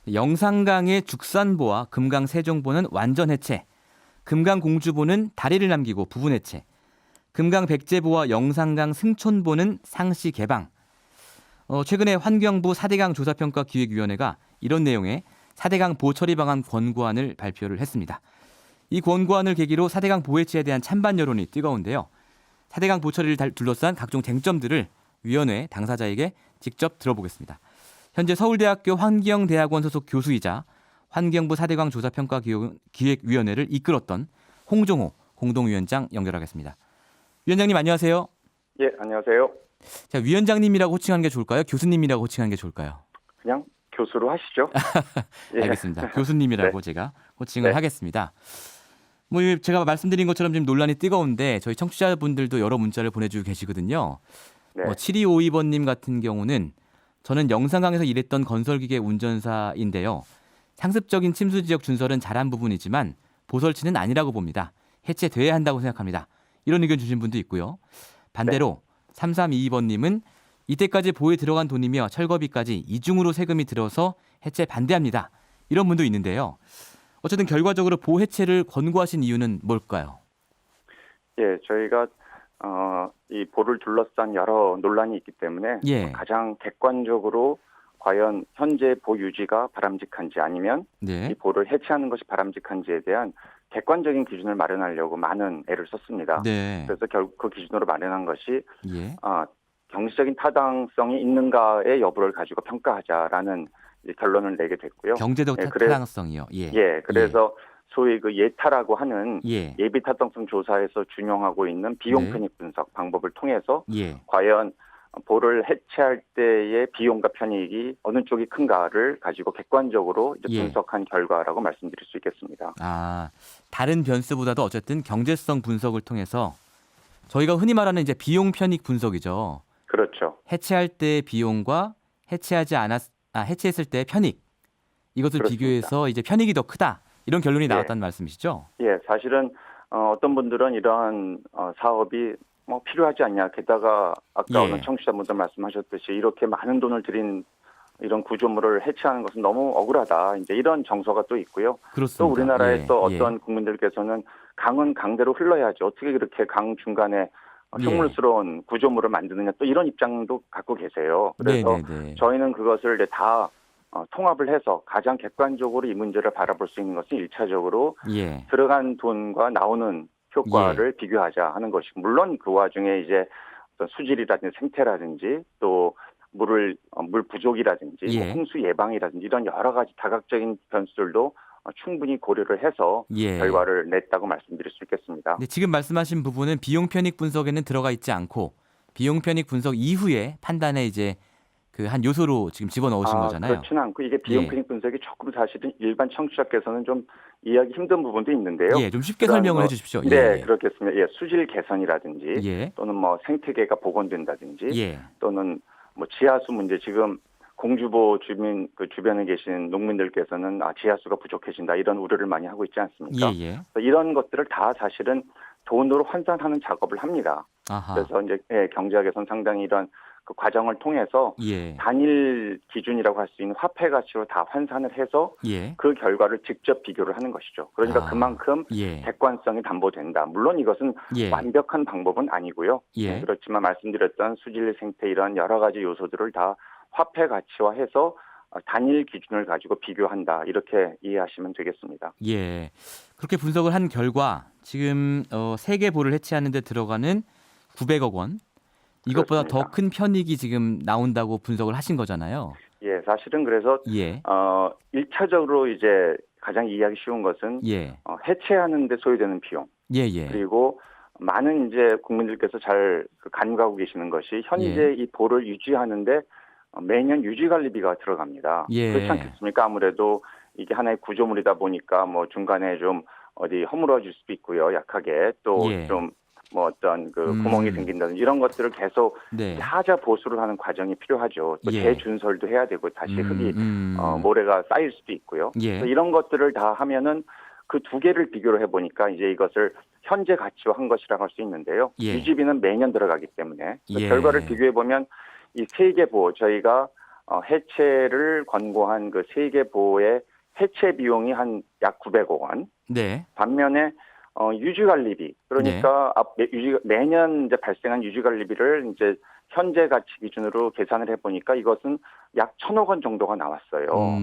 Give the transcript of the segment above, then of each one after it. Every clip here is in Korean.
영산강의 죽산보와 금강 세종보는 완전 해체, 금강 공주보는 다리를 남기고 부분 해체, 금강 백제보와 영산강 승촌보는 상시 개방. 최근에 환경부 4대강 조사평가기획위원회가 이런 내용의 4대강 보처리 방안 권고안을 발표를 했습니다. 이 권고안을 계기로 4대강 보해체에 대한 찬반 여론이 뜨거운데요. 4대강 보처리를 둘러싼 각종 쟁점들을 위원회 당사자에게 직접 들어보겠습니다. 현재 서울대학교 환경대학원 소속 교수이자 환경부 4대강 조사평가기획위원회를 이끌었던 홍종호 공동위원장 연결하겠습니다. 위원장님 안녕하세요. 예, 안녕하세요. 자, 위원장님이라고 호칭하는 게 좋을까요? 교수님이라고 호칭하는 게 좋을까요? 그냥 교수로 하시죠. 예. 알겠습니다. 교수님이라고 네. 제가 호칭을 하겠습니다. 제가 말씀드린 것처럼 지금 논란이 뜨거운데 저희 청취자분들도 여러 문자를 보내주고 계시거든요. 네. 7252번님 같은 경우는 저는 영산강에서 일했던 건설기계 운전사인데요. 상습적인 침수지역 준설은 잘한 부분이지만 보설치는 아니라고 봅니다. 해체돼야 한다고 생각합니다. 이런 의견 주신 분도 있고요. 반대로 3322번님은 이때까지 보에 들어간 돈이며 철거비까지 이중으로 세금이 들어서 해체 반대합니다. 이런 분도 있는데요. 어쨌든 결과적으로 보 해체를 권고하신 이유는 뭘까요? 예, 저희가 이 보를 둘러싼 여러 논란이 있기 때문에 가장 객관적으로 과연 현재 보 유지가 바람직한지 아니면 이 보를 해체하는 것이 바람직한지에 대한 객관적인 기준을 마련하려고 많은 애를 썼습니다. 그래서 결국 그 기준으로 마련한 것이 경제적인 타당성이 있는가의 여부를 가지고 평가하자라는 결론을 내게 됐고요. 경제적 타당성이요. 그래서 소위 그 예타라고 하는 예비 타당성 조사에서 준용하고 있는 비용 편익 분석 방법을 통해서 과연 보를 해체할 때의 비용과 편익이 어느 쪽이 큰가를 가지고 객관적으로 분석한 결과라고 말씀드릴 수 있겠습니다. 다른 변수보다도 어쨌든 경제성 분석을 통해서 저희가 흔히 말하는 이제 비용 편익 분석이죠. 그렇죠. 해체할 때의 비용과 해체했을 때의 편익 이것을 그렇습니다. 비교해서 이제 편익이 더 크다 이런 결론이 나왔다는 말씀이시죠? 예, 사실은 어떤 분들은 이러한 사업이 필요하지 않냐. 게다가 아까 어느 청취자분들 말씀하셨듯이 이렇게 많은 돈을 들인 이런 구조물을 해체하는 것은 너무 억울하다. 이제 이런 정서가 또 있고요. 그렇습니다. 또 우리나라에서 어떤 국민들께서는 강은 강대로 흘러야지. 어떻게 그렇게 강 중간에 흉물스러운 구조물을 만드느냐. 또 이런 입장도 갖고 계세요. 그래서 저희는 그것을 다 통합을 해서 가장 객관적으로 이 문제를 바라볼 수 있는 것은 1차적으로 들어간 돈과 나오는 효과를 비교하자 하는 것이고, 물론 그 와중에 이제 어떤 수질이라든지 생태라든지 또 물 부족이라든지 홍수 예방이라든지 이런 여러 가지 다각적인 변수들도 충분히 고려를 해서 결과를 냈다고 말씀드릴 수 있겠습니다. 지금 말씀하신 부분은 비용 편익 분석에는 들어가 있지 않고 비용 편익 분석 이후에 판단에 이제 그 한 요소로 지금 집어넣으신 거잖아요. 그렇지는 않고 이게 비용 편익 분석이 조금 사실은 일반 청취자께서는 좀 이해하기 힘든 부분도 있는데요. 좀 쉽게 설명을 해주십시오. 네, 그렇겠습니다. 수질 개선이라든지 또는 생태계가 복원된다든지 또는 지하수 문제, 지금 공주보 주변에 계신 농민들께서는 지하수가 부족해진다 이런 우려를 많이 하고 있지 않습니까? 이런 것들을 다 사실은 돈으로 환산하는 작업을 합니다. 그래서 이제 경제학에서는 상당히 이런 그 과정을 통해서 단일 기준이라고 할 수 있는 화폐 가치로 다 환산을 해서 그 결과를 직접 비교를 하는 것이죠. 그러니까 그만큼 객관성이 담보된다. 물론 이것은 완벽한 방법은 아니고요. 그렇지만 말씀드렸던 수질 생태 이런 여러 가지 요소들을 다 화폐 가치화해서 단일 기준을 가지고 비교한다. 이렇게 이해하시면 되겠습니다. 그렇게 분석을 한 결과 지금 3개 보를 해체하는 데 들어가는 900억 원 이것보다 더 큰 편익이 지금 나온다고 분석을 하신 거잖아요. 사실은 그래서 1차적으로 이제 가장 이해하기 쉬운 것은 해체하는 데 소요되는 비용. 그리고 많은 이제 국민들께서 잘 간과하고 계시는 것이 현재 이 보를 유지하는데 매년 유지관리비가 들어갑니다. 그렇지 않겠습니까? 아무래도 이게 하나의 구조물이다 보니까 중간에 좀 어디 허물어질 수도 있고요. 약하게 또 좀 어떤 구멍이 생긴다든지 이런 것들을 계속 하자 보수를 하는 과정이 필요하죠. 또 재준설도 해야 되고 다시 흙이 모래가 쌓일 수도 있고요. 이런 것들을 다 하면은 그 두 개를 비교를 해보니까 이제 이것을 현재 가치화 한 것이라고 할 수 있는데요. 유지비는 매년 들어가기 때문에 결과를 비교해 보면 이 3개 보호 저희가 해체를 권고한 그 세계보호의 해체 비용이 한 약 900억 원. 네. 반면에 유지관리비, 그러니까 매년 이제 발생한 유지관리비를 이제 현재 가치 기준으로 계산을 해보니까 이것은 약 1,000억 원 정도가 나왔어요.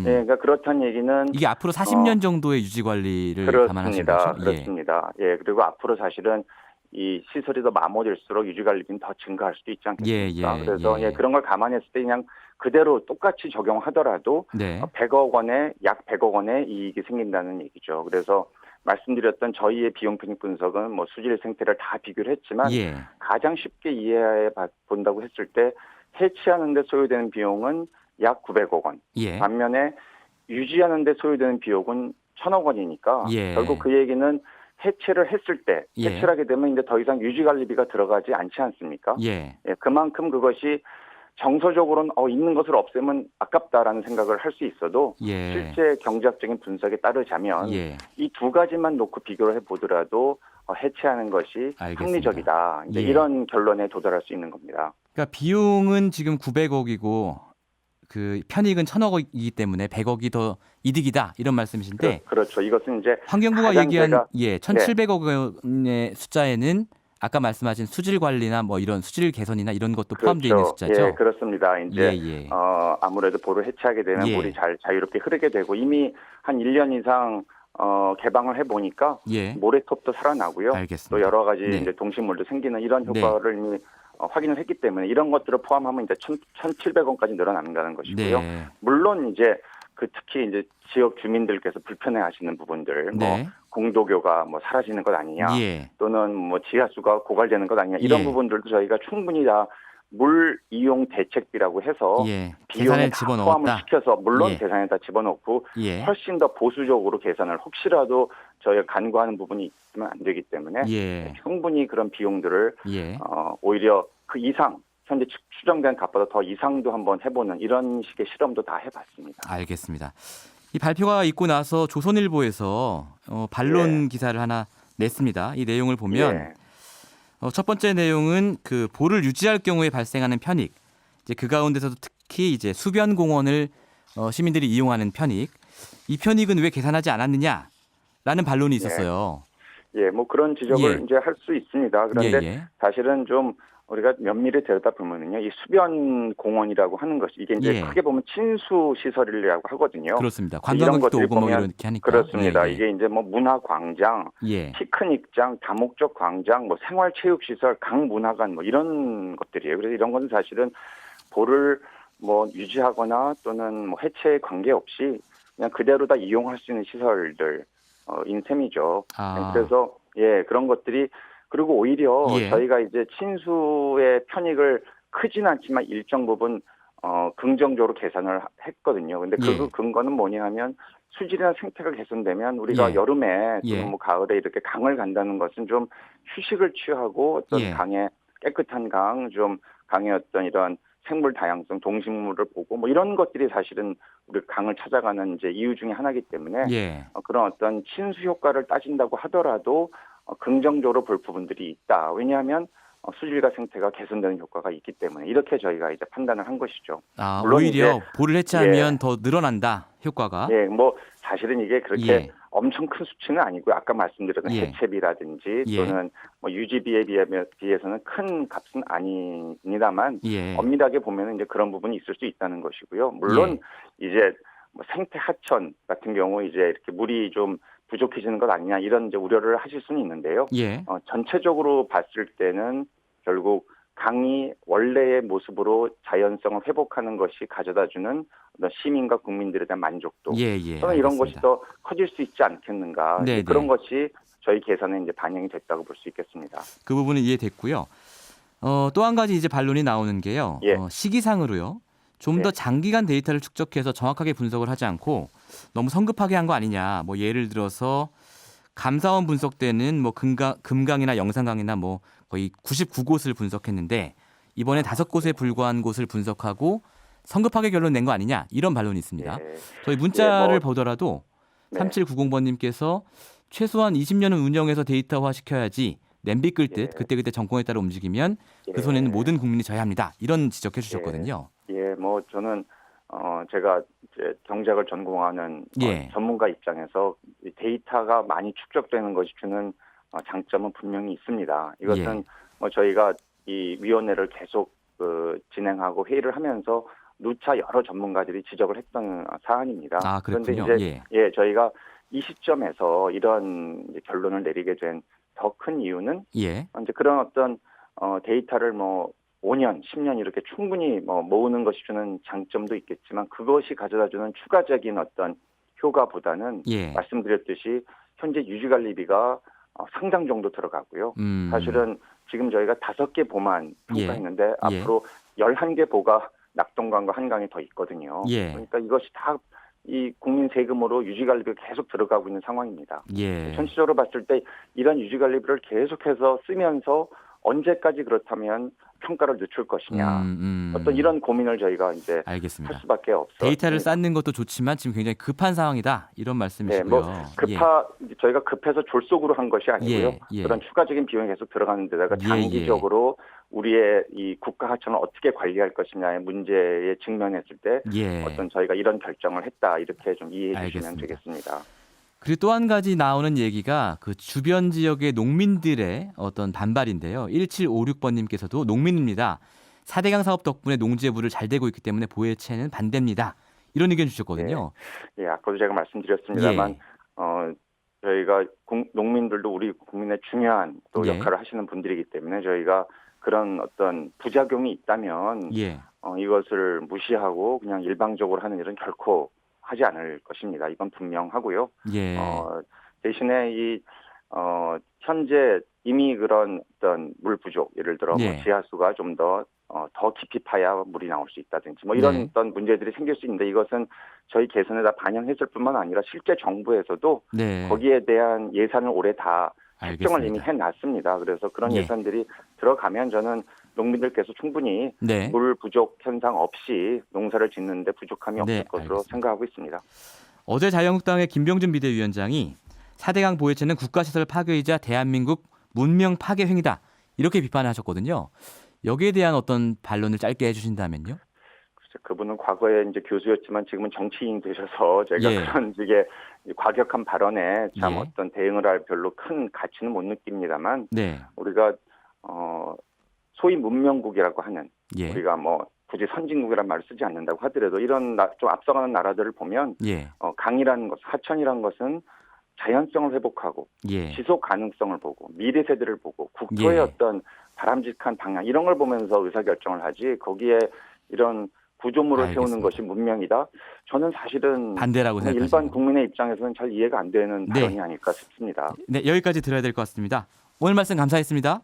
네, 그러니까 그렇다는 얘기는 이게 앞으로 40년 정도의 유지 관리를 감안하신 거죠? 그렇습니다. 예, 그리고 앞으로 사실은 이 시설이 더 마모될수록 유지관리비는 더 증가할 수도 있지 않겠습니까? 그래서 그런 걸 감안했을 때 그냥 그대로 똑같이 적용하더라도 네. 100억 원에 약 100억 원의 이익이 생긴다는 얘기죠. 그래서 말씀드렸던 저희의 비용 편익 분석은 뭐 수질 생태를 다 비교를 했지만 가장 쉽게 이해해 본다고 했을 때 해체하는 데 소요되는 비용은 약 900억 원. 반면에 유지하는 데 소요되는 비용은 1,000억 원이니까 결국 그 얘기는 해체를 했을 때 해체를 하게 되면 이제 더 이상 유지관리비가 들어가지 않지 않습니까? 그만큼 그것이 정서적으로는 있는 것을 없애면 아깝다라는 생각을 할 수 있어도 실제 경제학적인 분석에 따르자면 이 두 가지만 놓고 비교를 해보더라도 해체하는 것이 합리적이다. 이제 이런 결론에 도달할 수 있는 겁니다. 그러니까 비용은 지금 900억이고 그 편익은 1,000억이기 때문에 100억이 더 이득이다 이런 말씀이신데 그렇죠. 이것은 이제 환경부가 얘기한 1,700억 원의 숫자에는 아까 말씀하신 수질 관리나 뭐 이런 수질 개선이나 이런 것도 포함되어 있는 숫자죠. 예, 그렇습니다. 이제 아무래도 보를 해체하게 되면 물이 자유롭게 흐르게 되고 이미 한 1년 이상 개방을 해보니까 모래톱도 살아나고요. 또 여러 가지 이제 동식물도 생기는 이런 효과를 이미 확인을 했기 때문에 이런 것들을 포함하면 이제 1,700원까지 늘어난다는 것이고요. 물론 이제 특히 이제 지역 주민들께서 불편해하시는 부분들, 뭐 공도교가 뭐 사라지는 것 아니냐, 또는 뭐 지하수가 고갈되는 것 아니냐 이런 부분들도 저희가 충분히 다 물 이용 대책비라고 해서 비용에 다 포함을 시켜서 물론 계산에 다 집어넣고 훨씬 더 보수적으로 계산을 혹시라도 저희가 간과하는 부분이 있으면 안 되기 때문에 충분히 그런 비용들을 오히려 그 이상 현재 추정된 값보다 더 이상도 한번 해보는 이런 식의 실험도 다 해봤습니다. 알겠습니다. 이 발표가 있고 나서 조선일보에서 반론 기사를 하나 냈습니다. 이 내용을 보면 첫 번째 내용은 그 보를 유지할 경우에 발생하는 편익, 이제 그 가운데서도 특히 이제 수변 공원을 시민들이 이용하는 편익, 이 편익은 왜 계산하지 않았느냐라는 반론이 있었어요. 뭐 그런 지적을 이제 할 수 있습니다. 그런데 사실은 좀 우리가 면밀히 들여다보면요, 이 수변 공원이라고 하는 것이 이게 이제 크게 보면 친수 시설이라고 하거든요. 그렇습니다. 관광객도 오고 뭐 이렇게 하니까. 그렇습니다. 이게 이제 뭐 문화 광장, 피크닉장, 다목적 광장, 뭐 생활체육 시설, 강문화관 뭐 이런 것들이에요. 그래서 이런 건 사실은 보를 뭐 유지하거나 또는 뭐 해체에 관계없이 그냥 그대로 다 이용할 수 있는 시설들 셈이죠. 그래서 그런 것들이 그리고 오히려 저희가 이제 친수의 편익을 크진 않지만 일정 부분 긍정적으로 계산을 했거든요. 근데 그 근거는 뭐냐 하면 수질이나 생태가 개선되면 우리가 여름에 또는 뭐 가을에 이렇게 강을 간다는 것은 좀 휴식을 취하고 어떤 강의 깨끗한 강, 좀 강의 어떤 이런 생물 다양성, 동식물을 보고 뭐 이런 것들이 사실은 우리 강을 찾아가는 이제 이유 중에 하나이기 때문에 그런 어떤 친수 효과를 따진다고 하더라도 긍정적으로 볼 부분들이 있다. 왜냐하면 수질과 생태가 개선되는 효과가 있기 때문에 이렇게 저희가 이제 판단을 한 것이죠. 물론 오히려 보를 해체하면 더 늘어난다 효과가. 뭐 사실은 이게 그렇게 엄청 큰 수치는 아니고요. 아까 말씀드렸던 해체비라든지 또는 뭐 유지비에 비해서는 큰 값은 아닙니다만 엄밀하게 보면 이제 그런 부분이 있을 수 있다는 것이고요. 물론 이제 뭐 생태 하천 같은 경우 이제 이렇게 물이 좀 부족해지는 것 아니냐 이런 이제 우려를 하실 수는 있는데요. 전체적으로 봤을 때는 결국 강이 원래의 모습으로 자연성을 회복하는 것이 가져다주는 시민과 국민들에 대한 만족도 또는 이런 것이 더 커질 수 있지 않겠는가 그런 것이 저희 계산에 이제 반영이 됐다고 볼 수 있겠습니다. 그 부분은 이해됐고요. 또 한 가지 이제 반론이 나오는 게요. 시기상으로요. 좀 더 장기간 데이터를 축적해서 정확하게 분석을 하지 않고 너무 성급하게 한 거 아니냐. 뭐 예를 들어서 감사원 분석 때는 뭐 금강이나 영산강이나 뭐 거의 99곳을 분석했는데 이번에 5곳에 불과한 곳을 분석하고 성급하게 결론 낸 거 아니냐. 이런 반론이 있습니다. 저희 문자를 보더라도 3790번님께서 최소한 20년은 운영해서 데이터화 시켜야지 냄비 끌 듯 그때그때 정권에 따라 움직이면 그 손해는 모든 국민이 져야 합니다. 이런 지적해 주셨거든요. 예, 뭐 저는 제가 이제 경제학을 전공하는 예. 전문가 입장에서 이 데이터가 많이 축적되는 것이 주는 장점은 분명히 있습니다. 이것은 예. 뭐 저희가 이 위원회를 계속 진행하고 회의를 하면서 누차 여러 전문가들이 지적을 했던 사안입니다. 아, 그렇군요. 그런데 이제 저희가 이 시점에서 이런 이제 결론을 내리게 된 더 큰 이유는 예. 이제 그런 어떤 데이터를 뭐 5년, 10년 이렇게 충분히 뭐 모으는 것이 주는 장점도 있겠지만 그것이 가져다주는 추가적인 어떤 효과보다는 예. 말씀드렸듯이 현재 유지관리비가 상당 정도 들어가고요. 사실은 지금 저희가 5개 보만 평가했는데 앞으로 11개 보가 낙동강과 한강에 더 있거든요. 예. 그러니까 이것이 다 이 국민 세금으로 유지관리비가 계속 들어가고 있는 상황입니다. 예. 전체적으로 봤을 때 이런 유지관리비를 계속해서 쓰면서 언제까지 그렇다면 평가를 늦출 것이냐. 어떤 이런 고민을 저희가 이제 알겠습니다. 할 수밖에 없어요. 데이터를 쌓는 것도 좋지만 지금 굉장히 급한 상황이다. 이런 말씀이시고요. 네, 저희가 급해서 졸속으로 한 것이 아니고요. 그런 추가적인 비용이 계속 들어가는 데다가 장기적으로 우리의 이 국가 하청을 어떻게 관리할 것이냐의 문제에 직면했을 때 어떤 저희가 이런 결정을 했다. 이렇게 좀 이해해 주시면 되겠습니다. 그리고 또 한 가지 나오는 얘기가 그 주변 지역의 농민들의 어떤 반발인데요. 1756번님께서도 농민입니다. 4대강 사업 덕분에 농지의 잘 되고 있기 때문에 보해체는 반대입니다. 이런 의견 주셨거든요. 예, 아까도 제가 말씀드렸습니다만 저희가 농민들도 우리 국민의 중요한 또 역할을 하시는 분들이기 때문에 저희가 그런 어떤 부작용이 있다면 이것을 무시하고 그냥 일방적으로 하는 일은 결코 하지 않을 것입니다. 이건 분명하고요. 대신에 현재 이미 그런 어떤 물 부족, 예를 들어 뭐 지하수가 좀 더 깊이 파야 물이 나올 수 있다든지 뭐 이런 어떤 문제들이 생길 수 있는데 이것은 저희 개선에다 반영했을 뿐만 아니라 실제 정부에서도 거기에 대한 예산을 올해 다 책정을 이미 해놨습니다. 그래서 그런 예산들이 들어가면 저는 농민들께서 충분히 물 부족 현상 없이 농사를 짓는데 부족함이 없을 것으로 생각하고 있습니다. 어제 자유한국당의 김병준 비대위원장이 4대강 보해체는 국가시설 파괴이자 대한민국 문명 파괴 행위다. 이렇게 비판하셨거든요. 여기에 대한 어떤 반론을 짧게 해주신다면요? 그분은 과거에 이제 교수였지만 지금은 정치인이 되셔서 제가 그런 식의 과격한 발언에 참 어떤 대응을 할 별로 큰 가치는 못 느낍니다만 우리가 소위 문명국이라고 하는 우리가 뭐 굳이 선진국이라는 말을 쓰지 않는다고 하더라도 이런 좀 앞서가는 나라들을 보면 강이라는 것, 하천이라는 것은 자연성을 회복하고 지속 가능성을 보고 미래 세대를 보고 국토의 어떤 바람직한 방향 이런 걸 보면서 의사결정을 하지 거기에 이런 구조물을 세우는 것이 문명이다. 저는 사실은 반대라고 생각하시는 일반 국민의 입장에서는 잘 이해가 안 되는 발언이 아닐까 싶습니다. 여기까지 들어야 될 것 같습니다. 오늘 말씀 감사했습니다.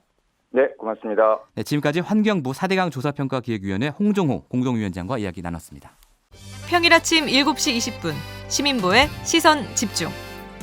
네, 고맙습니다. 지금까지 환경부 4대강 조사평가기획위원회 홍종호 공동위원장과 이야기 나눴습니다. 평일 아침 7시 20분 시민보의 시선집중.